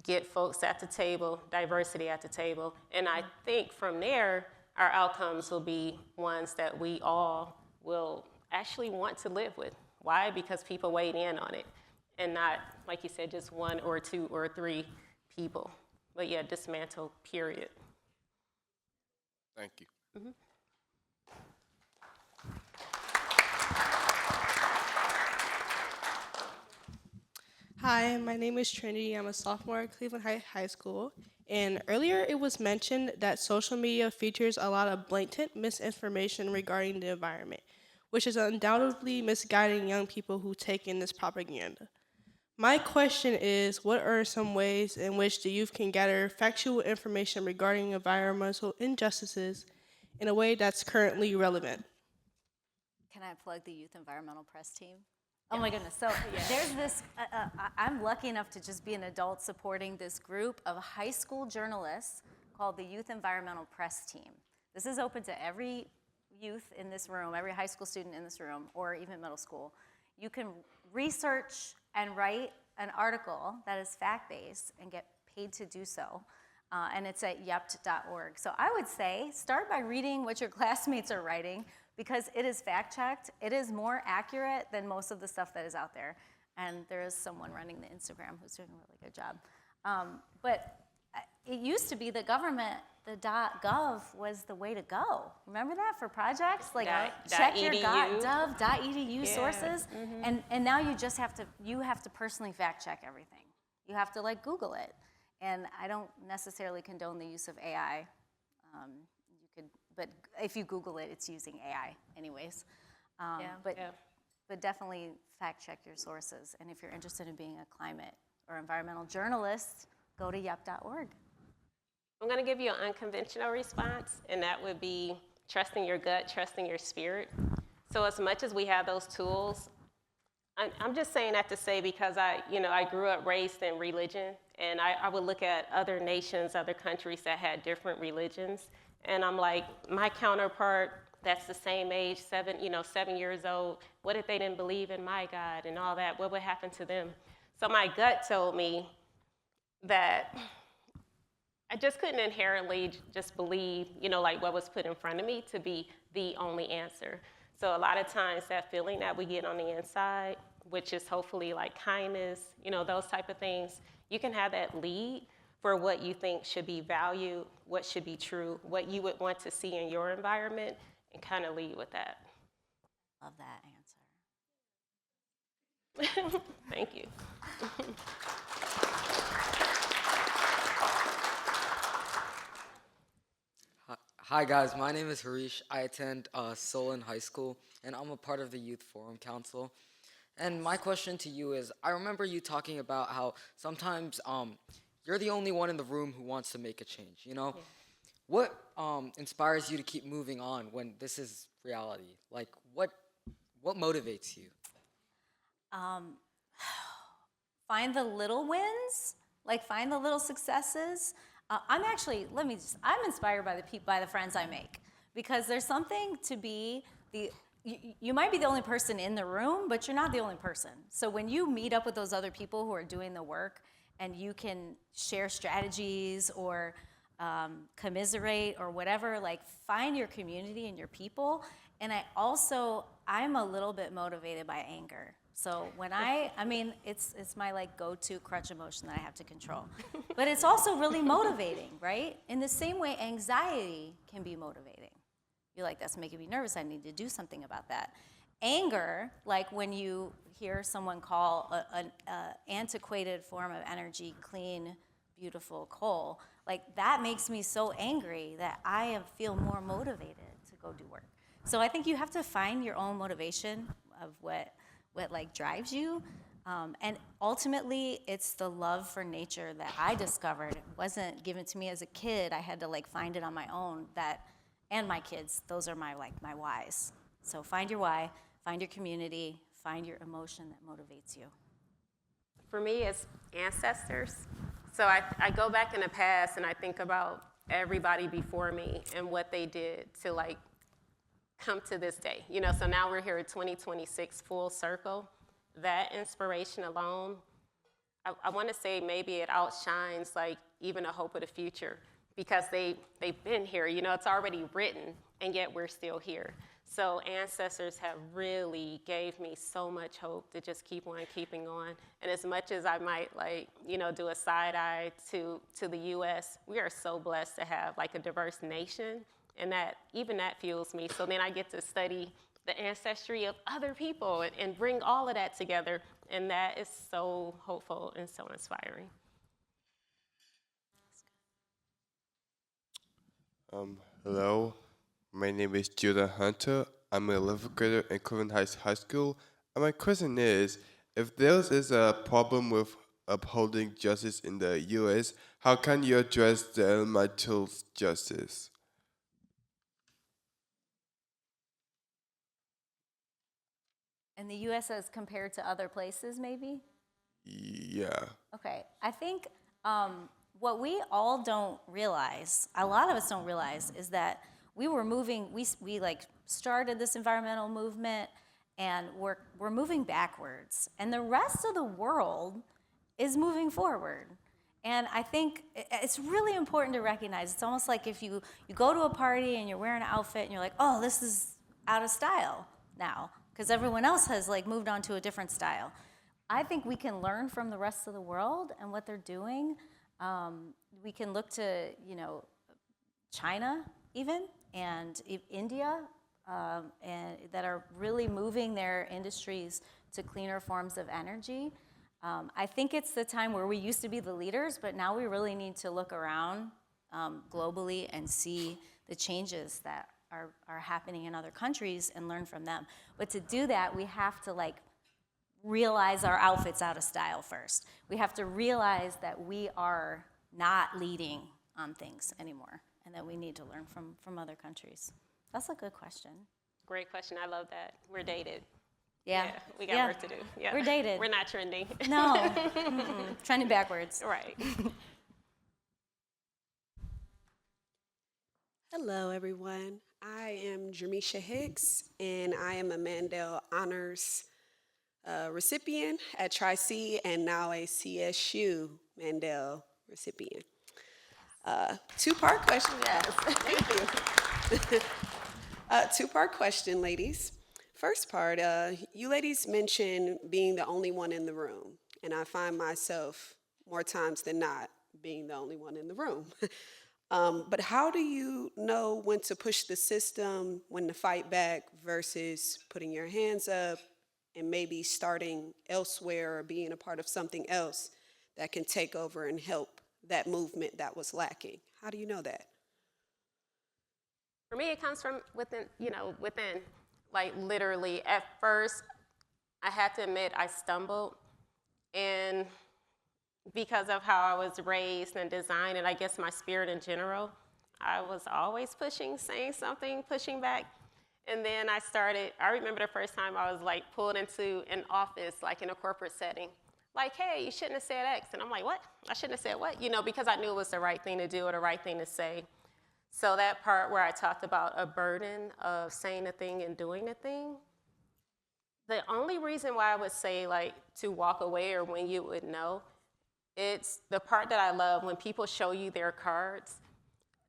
get folks at the table, diversity at the table, and I think from there, our outcomes will be ones that we all will actually want to live with. Why? Because people weighed in on it, and not, like you said, just 1 or 2 or 3 people. But yeah, dismantle, period. Thank you. Mm-hmm. Hi, my name is Trinity. I'm a sophomore at Cleveland High School. And earlier it was mentioned that social media features a lot of blatant misinformation regarding the environment, which is undoubtedly misguiding young people who take in this propaganda. My question is, what are some ways in which the youth can gather factual information regarding environmental injustices in a way that's currently relevant? Can I plug the Youth Environmental Press team? Oh my goodness. So there's this, I'm lucky enough to just be an adult supporting this group of high school journalists called the Youth Environmental Press team. This is open to every youth in this room, every high school student in this room, or even middle school. You can research and write an article that is fact-based and get paid to do so. And it's at yept.org. So I would say start by reading what your classmates are writing, because it is fact-checked. It is more accurate than most of the stuff that is out there. And there is someone running the Instagram who's doing a really good job. But it used to be the government, the .gov was the way to go. Remember that for projects? Like check your .gov.edu sources. And now you just have to personally fact-check everything. You have to Google it. And I don't necessarily condone the use of AI. But if you Google it, it's using AI anyways. But definitely fact check your sources. And if you're interested in being a climate or environmental journalist, go to yept.org. I'm gonna give you an unconventional response, and that would be trusting your gut, trusting your spirit. So as much as we have those tools, I'm just saying that to say, because I grew up raised in religion, and I would look at other nations, other countries that had different religions, and I'm like, my counterpart that's the same age, 7 years old, what if they didn't believe in my God and all that? What would happen to them? So my gut told me that I just couldn't inherently just believe, like what was put in front of me to be the only answer. So a lot of times that feeling that we get on the inside, which is hopefully like kindness, those type of things, you can have that lead for what you think should be valued, what should be true, what you would want to see in your environment, and kind of lead with that. Love that answer. Thank you. Hi guys, my name is Harish. I attend Solon High School, and I'm a part of the Youth Forum Council. And my question to you is, I remember you talking about how sometimes you're the only one in the room who wants to make a change, Yeah. What inspires you to keep moving on when this is reality? Like, what motivates you? Find the little wins, like find the little successes. I'm inspired by the friends I make, because there's something to be you might be the only person in the room, but you're not the only person. So when you meet up with those other people who are doing the work, and you can share strategies or commiserate or whatever, like find your community and your people. And I'm a little bit motivated by anger. So when it's my like go-to crutch emotion that I have to control. But it's also really motivating, right? In the same way, anxiety can be motivating. You're like, that's making me nervous, I need to do something about that. Anger, like when you hear someone call an antiquated form of energy clean, beautiful coal, like that makes me so angry that I feel more motivated to go do work. So I think you have to find your own motivation of what like drives you. And ultimately, it's the love for nature that I discovered. It wasn't given to me as a kid. I had to like find it on my own. And my kids, those are my whys. So find your why, find your community, find your emotion that motivates you. For me, it's ancestors. So I go back in the past and I think about everybody before me and what they did to like come to this day. So now we're here at 2026 full circle. That inspiration alone, I want to say maybe it outshines like even a hope of the future, because they've been here. It's already written, and yet we're still here. So ancestors have really gave me so much hope to just keep on keeping on. And as much as I might do a side eye to the U.S., we are so blessed to have like a diverse nation, and that fuels me. So then I get to study the ancestry of other people and bring all of that together, and that is so hopeful and so inspiring. Hello, my name is Judah Hunter. I'm an 11th grader in Cleveland Heights High School. And my question is, if there is a problem with upholding justice in the U.S., how can you address the elemental justice? In the U.S. as compared to other places, maybe? Yeah. Okay, I think what we all don't realize, a lot of us don't realize, is that we were moving, we like started this environmental movement, and we're moving backwards. And the rest of the world is moving forward. And I think it's really important to recognize, it's almost like if you go to a party and you're wearing an outfit and you're like, oh, this is out of style now, because everyone else has like moved on to a different style. I think we can learn from the rest of the world and what they're doing. We can look to, China even, and India, and that are really moving their industries to cleaner forms of energy. I think it's the time where we used to be the leaders, but now we really need to look around globally and see the changes that are happening in other countries and learn from them. But to do that, we have to realize our outfit's out of style first. We have to realize that we are not leading on things anymore, and that we need to learn from other countries. That's a good question. Great question. I love that. We're dated. Yeah. We got work to do. Yeah. We're dated. We're not trending. No. Trending backwards. Right. Hello, everyone. I am Jermisha Hicks, and I am a Mandel Honors recipient at Tri-C, and now a CSU Mandel recipient. Two-part question. Yes. Thank you. Two-part question, ladies. First part, you ladies mentioned being the only one in the room, and I find myself more times than not being the only one in the room. But how do you know when to push the system, when to fight back versus putting your hands up and maybe starting elsewhere or being a part of something else that can take over and help that movement that was lacking? How do you know that? For me, it comes from within, within. Like literally, at first, I had to admit I stumbled, and because of how I was raised and designed, and I guess my spirit in general, I was always pushing, saying something, pushing back. And then I remember the first time I was like pulled into an office, like in a corporate setting. Like, hey, you shouldn't have said X. And I'm like, what? I shouldn't have said what? Because I knew it was the right thing to do or the right thing to say. So that part where I talked about a burden of saying a thing and doing a thing, the only reason why I would say like to walk away or when you would know, it's the part that I love when people show you their cards.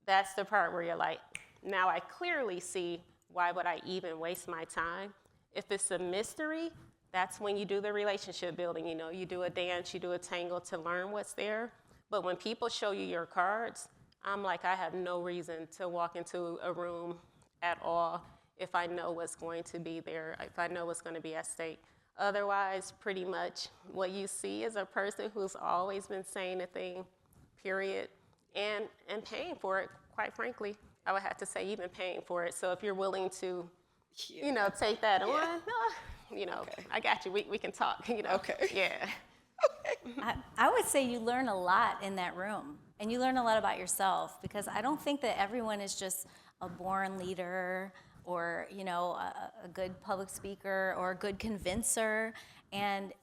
That's the part where you're like, now I clearly see why would I even waste my time. If it's a mystery, that's when you do the relationship building. You do a dance, you do a tango to learn what's there. But when people show you your cards, I'm like, I have no reason to walk into a room at all if I know what's going to be there, if I know what's going to be at stake. Otherwise, pretty much what you see is a person who's always been saying a thing, period, and paying for it, quite frankly. I would have to say even paying for it. So if you're willing to, take that on, okay. I got you. We can talk, Okay. Yeah. I would say you learn a lot in that room, and you learn a lot about yourself, because I don't think that everyone is just a born leader or a good public speaker or a good convincer. And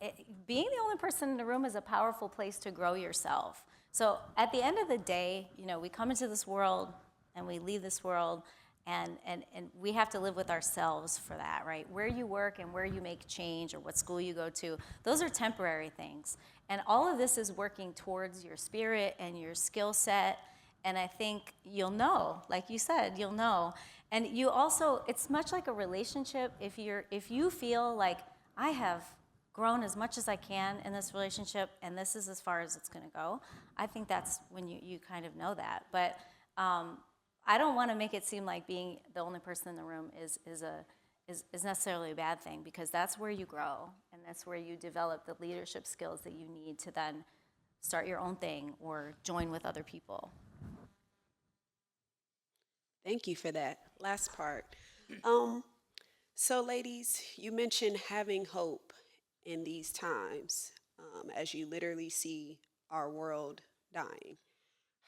being the only person in the room is a powerful place to grow yourself. So at the end of the day, we come into this world and we leave this world, and we have to live with ourselves for that, right? Where you work and where you make change or what school you go to, those are temporary things. And all of this is working towards your spirit and your skill set. And I think you'll know, like you said, you'll know. And you also, it's much like a relationship. If you feel like I have grown as much as I can in this relationship and this is as far as it's gonna go, I think that's when you kind of know that. But I don't want to make it seem like being the only person in the room is necessarily a bad thing, because that's where you grow and that's where you develop the leadership skills that you need to then start your own thing or join with other people. Thank you for that last part. So, ladies, you mentioned having hope in these times as you literally see our world dying.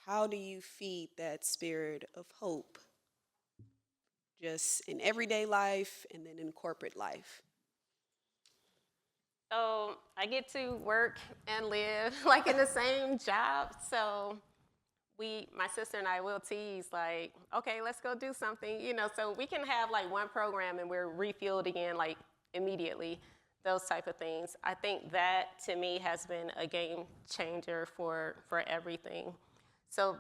How do you feed that spirit of hope just in everyday life and then in corporate life? So I get to work and live like in the same job. So my sister and I will tease like, okay, let's go do something, so we can have like one program and we're refueled again like immediately, those type of things. I think that to me has been a game changer for everything. So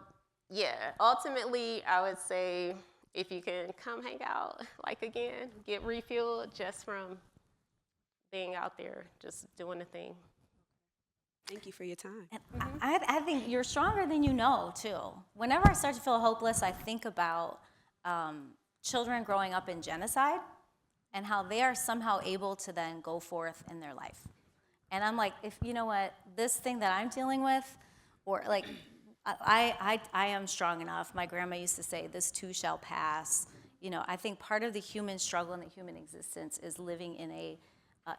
yeah, ultimately I would say if you can come hang out like again, get refueled just from being out there, just doing the thing. Thank you for your time. And I think you're stronger than you know, too. Whenever I start to feel hopeless, I think about children growing up in genocide and how they are somehow able to then go forth in their life. And I'm like, if you know what, this thing that I'm dealing with, or like, I am strong enough. My grandma used to say, this too shall pass. I think part of the human struggle and the human existence is living in a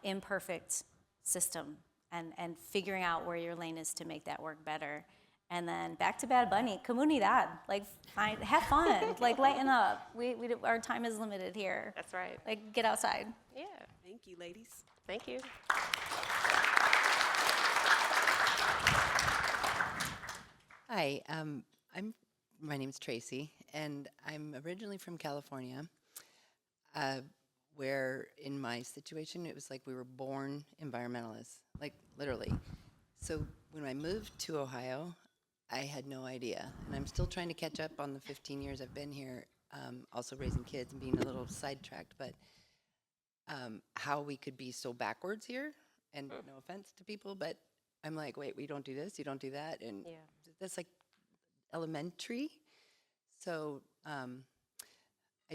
imperfect system and figuring out where your lane is to make that work better. And then back to Bad Bunny, comunidad, like have fun, like lighten up. Our time is limited here. That's right. Like get outside. Yeah. Thank you, ladies. Thank you. Hi, my name's Tracy, and I'm originally from California, where in my situation, it was like we were born environmentalists, like literally. So when I moved to Ohio, I had no idea. And I'm still trying to catch up on the 15 years I've been here, also raising kids and being a little sidetracked. But how we could be so backwards here, and no offense to people, but I'm like, wait, we don't do this, you don't do that. And that's like elementary. So I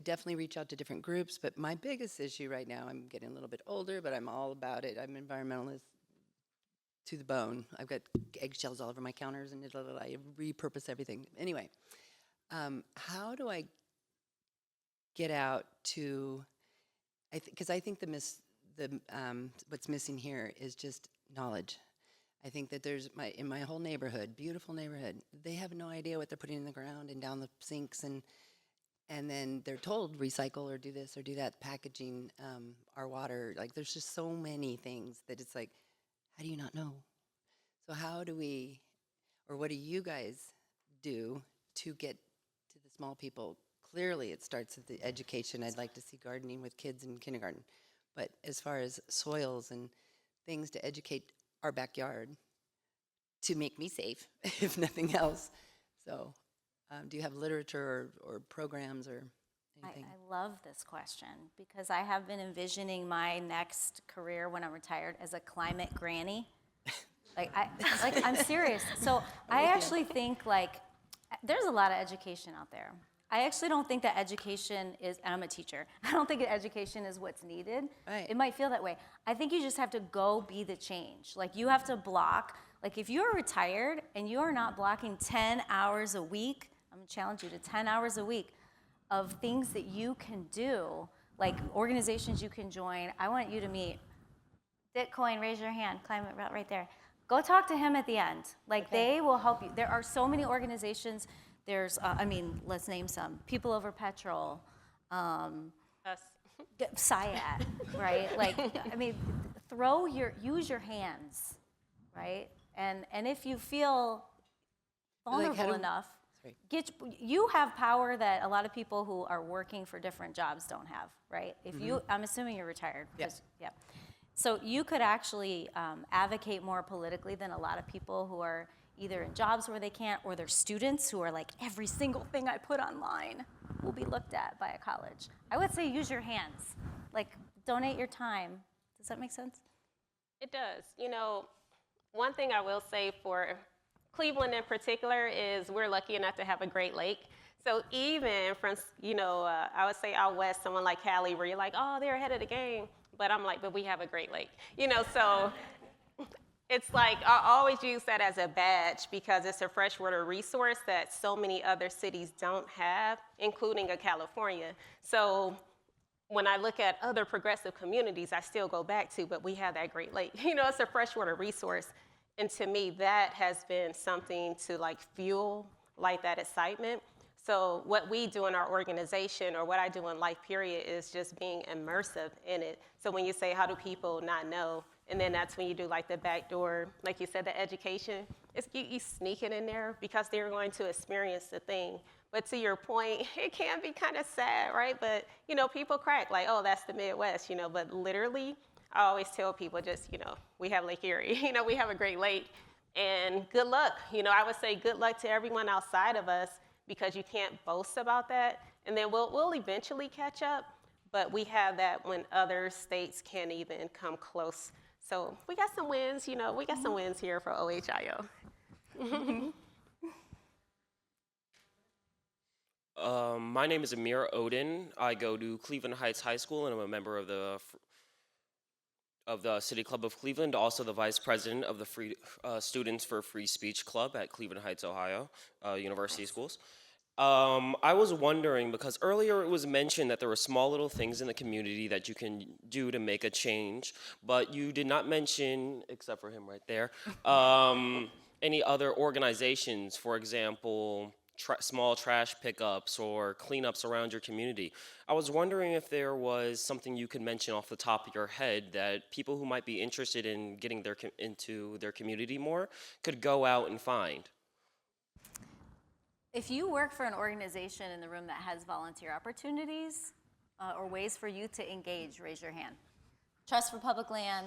definitely reach out to different groups, but my biggest issue right now, I'm getting a little bit older, but I'm all about it. I'm environmentalist to the bone. I've got eggshells all over my counters and I repurpose everything. Anyway, how do I get out to, because I think what's missing here is just knowledge. I think that in my whole neighborhood, beautiful neighborhood, they have no idea what they're putting in the ground and down the sinks, and then they're told recycle or do this or do that, packaging our water. Like, there's just so many things that it's like, how do you not know? So how do we, or what do you guys do to get to the small people? Clearly it starts at the education. I'd like to see gardening with kids in kindergarten. But as far as soils and things to educate our backyard to make me safe, if nothing else. So do you have literature or programs or anything? I love this question because I have been envisioning my next career when I'm retired as a climate granny. I'm serious. So I actually think there's a lot of education out there. I actually don't think that education is, and I'm a teacher, I don't think that education is what's needed. Right. It might feel that way. I think you just have to go be the change. Like, you have to block, like, if you're retired and you are not blocking 10 hours a week, I'm gonna challenge you to 10 hours a week of things that you can do, like organizations you can join. I want you to meet Bitcoin, raise your hand, climate route right there. Go talk to him at the end. Like, they will help you. There are so many organizations. There's, let's name some. People Over Petrol. Us. SIAD, right? Use your hands, right? And if you feel vulnerable enough, you have power that a lot of people who are working for different jobs don't have, right? If you, I'm assuming you're retired. Yeah. So you could actually advocate more politically than a lot of people who are either in jobs where they can't, or they're students who are like, every single thing I put online will be looked at by a college. I would say use your hands. Like, donate your time. Does that make sense? It does. You know, one thing I will say for Cleveland in particular is we're lucky enough to have a Great Lake. So even from, I would say out west, someone like Cali, where you're like, oh, they're ahead of the game. But I'm like, but we have a Great Lake. So it's like, I always use that as a badge because it's a freshwater resource that so many other cities don't have, including California. So when I look at other progressive communities, I still go back to, but we have that Great Lake. It's a freshwater resource. And to me, that has been something to fuel that excitement. So what we do in our organization, or what I do in life period, is just being immersive in it. So when you say, how do people not know? And then that's when you do the back door, like you said, the education. It's you sneak it in there because they're going to experience the thing. But to your point, it can be kind of sad, right? But, people crack oh, that's the Midwest, but literally, I always tell people just, we have Lake Erie, we have a Great Lake, and good luck. I would say good luck to everyone outside of us because you can't boast about that. And then we'll eventually catch up, but we have that when other states can't even come close. So we got some wins, we got some wins here for OHIO. My name is Amir Odin. I go to Cleveland Heights High School, and I'm a member of the City Club of Cleveland, also the vice president of the Students for Free Speech Club at Cleveland Heights, Ohio, University Schools. I was wondering, because earlier it was mentioned that there were small little things in the community that you can do to make a change, but you did not mention, except for him right there, any other organizations, for example, small trash pickups or cleanups around your community. I was wondering if there was something you could mention off the top of your head that people who might be interested in getting into their community more could go out and find. If you work for an organization in the room that has volunteer opportunities or ways for youth to engage, raise your hand. Trust for Public Land,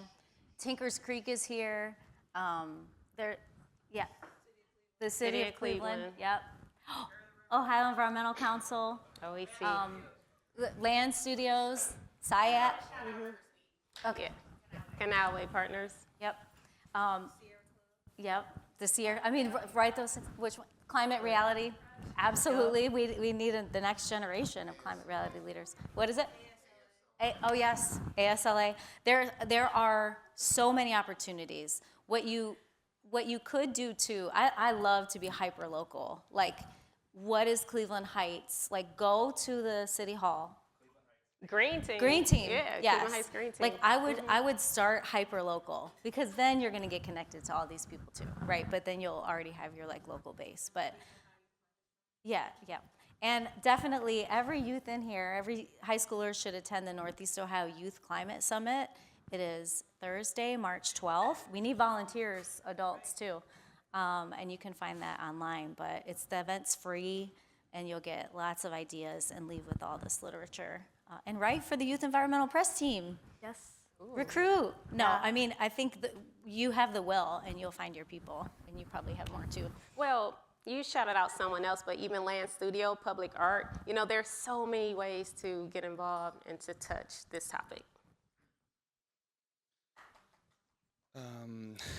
Tinker's Creek is here. The City of Cleveland. Yep. Ohio Environmental Council. OEC. Land Studios. SIAT. Okay. Canalway Partners. Yep. Yep. The Sierra. I mean, right? Those. Which one? Climate Reality. Absolutely. We need the next generation of climate reality leaders. What is it? Oh yes, ASLA. There are so many opportunities. What you could do too. I love to be hyper local. Like, what is Cleveland Heights? Like, go to the city hall. Green Team. Green Team. Yeah, Yes. Cleveland Heights Green Team. Like, I would start hyper local, because then you're going to get connected to all these people too, right? But then you'll already have your like local base. But yeah. And definitely every youth in here, every high schooler should attend the Northeast Ohio Youth Climate Summit. It is Thursday, March 12th. We need volunteers, adults too. And you can find that online, but the event's free, and you'll get lots of ideas and leave with all this literature. And write for the Youth Environmental Press team. Yes. Recruit. No, I mean, I think that you have the will, and you'll find your people, and you probably have more too. Well, you shouted out someone else, but even Land Studio, public art, there's so many ways to get involved and to touch this topic.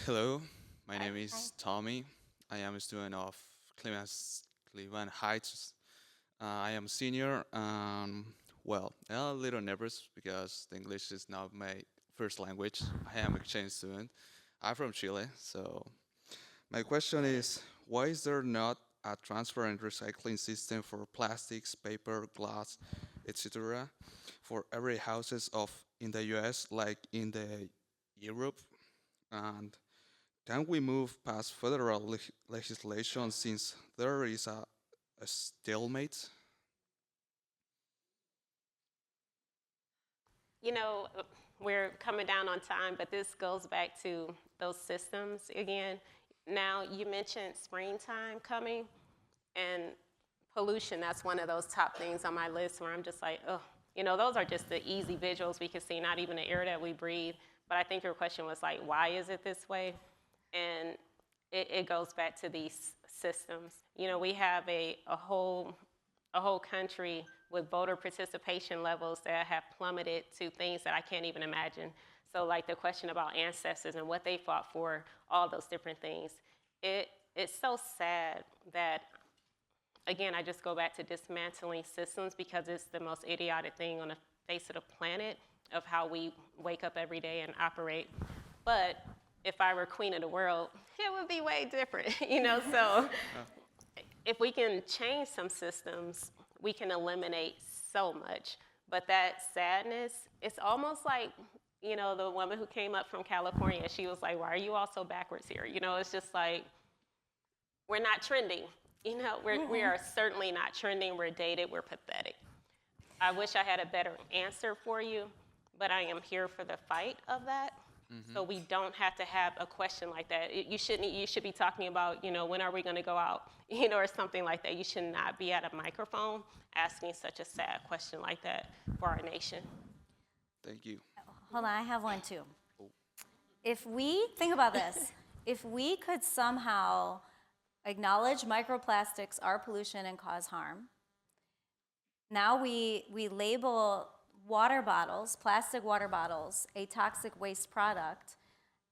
Hello, my name is Tommy. I am a student of Cleveland Heights. I am a senior. Well, I'm a little nervous because the English is not my first language. I am an exchange student. I'm from Chile, so my question is, why is there not a transfer and recycling system for plastics, paper, glass, etc. for every houses in the US like in the Europe? And can we move past federal legislation since there is a stalemate? We're coming down on time, but this goes back to those systems again. Now, you mentioned springtime coming, and pollution, that's one of those top things on my list where I'm just like, oh, those are just the easy visuals we can see, not even the air that we breathe. But I think your question was like, why is it this way? And it goes back to these systems. We have a whole country with voter participation levels that have plummeted to things that I can't even imagine. So like the question about ancestors and what they fought for, all those different things. It's so sad that, again, I just go back to dismantling systems because it's the most idiotic thing on the face of the planet of how we wake up every day and operate. But if I were queen of the world, it would be way different, So if we can change some systems, we can eliminate so much. But that sadness, it's almost like, the woman who came up from California, she was like, why are you all so backwards here? It's just like, we're not trending. We are certainly not trending. We're dated. We're pathetic. I wish I had a better answer for you, but I am here for the fight of that. Mm-hmm. So we don't have to have a question like that. You should be talking about, when are we going to go out, or something like that. You should not be at a microphone asking such a sad question like that for our nation. Thank you. Hold on, I have one too. If we, think about this, if we could somehow acknowledge microplastics are pollution and cause harm, now we label water bottles, plastic water bottles, a toxic waste product,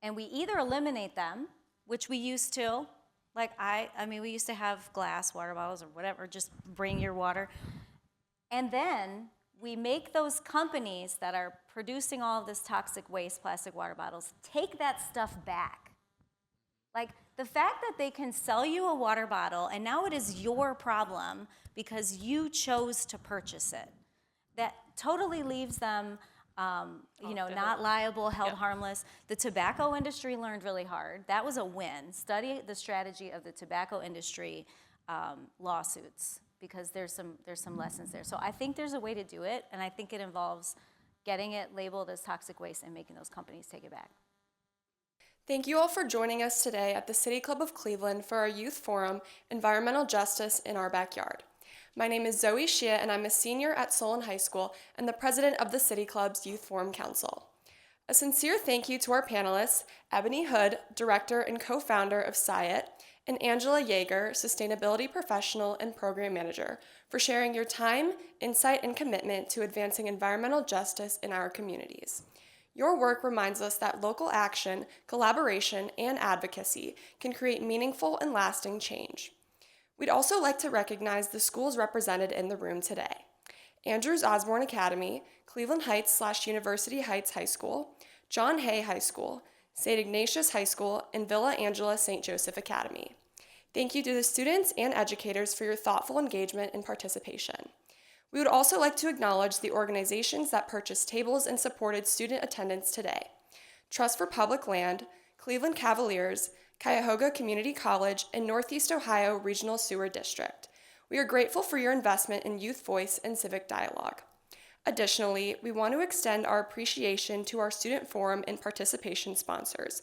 and we either eliminate them, which we used to, like we used to have glass water bottles or whatever, just bring your water, and then we make those companies that are producing all of this toxic waste, plastic water bottles, take that stuff back. Like, the fact that they can sell you a water bottle and now it is your problem because you chose to purchase it, that totally leaves them, not liable, held harmless. The tobacco industry learned really hard. That was a win. Study the strategy of the tobacco industry lawsuits, because there's some lessons there. So I think there's a way to do it, and I think it involves getting it labeled as toxic waste and making those companies take it back. Thank you all for joining us today at the City Club of Cleveland for our youth forum, Environmental Justice in Our Backyard. My name is Zoe Shia, and I'm a senior at Solon High School and the president of the City Club's Youth Forum Council. A sincere thank you to our panelists, Ebony Hood, director and co-founder of SIAT, and Angela Yeager, Sustainability Professional and Program Manager, for sharing your time, insight, and commitment to advancing environmental justice in our communities. Your work reminds us that local action, collaboration, and advocacy can create meaningful and lasting change. We'd also like to recognize the schools represented in the room today: Andrews Osborne Academy, Cleveland Heights/University Heights High School, John Hay High School, St. Ignatius High School, and Villa Angela St. Joseph Academy. Thank you to the students and educators for your thoughtful engagement and participation. We would also like to acknowledge the organizations that purchased tables and supported student attendance today: Trust for Public Land, Cleveland Cavaliers, Cuyahoga Community College, and Northeast Ohio Regional Sewer District. We are grateful for your investment in youth voice and civic dialogue. Additionally, we want to extend our appreciation to our student forum and participation sponsors: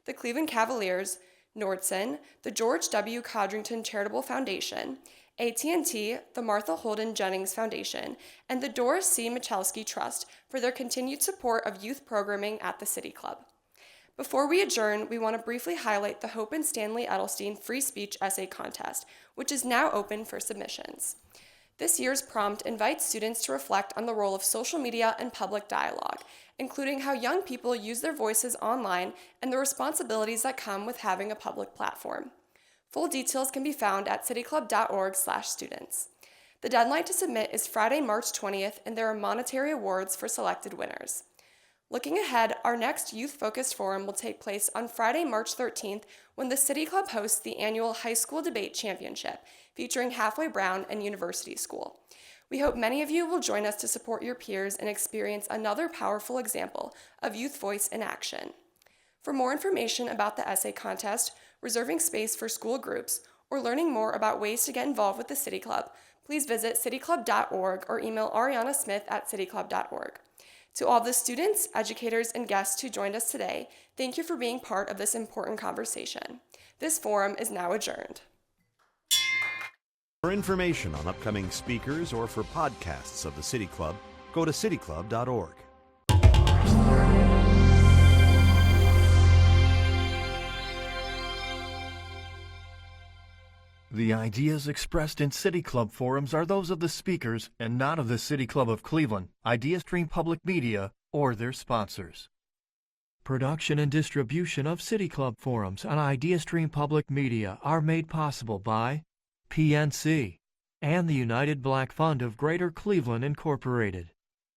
the Cleveland Cavaliers, Nordson, the George W. Codrington Charitable Foundation, AT&T, the Martha Holden Jennings Foundation, and the Doris C. Michalski Trust for their continued support of youth programming at the City Club. Before we adjourn, we want to briefly highlight the Hope and Stanley Edelstein Free Speech Essay Contest, which is now open for submissions. This year's prompt invites students to reflect on the role of social media and public dialogue, including how young people use their voices online and the responsibilities that come with having a public platform. Full details can be found at cityclub.org/students. The deadline to submit is Friday, March 20th, and there are monetary awards for selected winners. Looking ahead, our next youth-focused forum will take place on Friday, March 13th, when the City Club hosts the annual High School Debate Championship, featuring Halfway Brown and University School. We hope many of you will join us to support your peers and experience another powerful example of youth voice in action. For more information about the essay contest, reserving space for school groups, or learning more about ways to get involved with the City Club, please visit cityclub.org or email Ariana Smith at cityclub.org. To all the students, educators, and guests who joined us today, thank you for being part of this important conversation. This forum is now adjourned. For information on upcoming speakers or for podcasts of the City Club, go to cityclub.org. The ideas expressed in City Club forums are those of the speakers and not of the City Club of Cleveland, IdeaStream Public Media, or their sponsors. Production and distribution of City Club forums on IdeaStream Public Media are made possible by PNC and the United Black Fund of Greater Cleveland, Incorporated.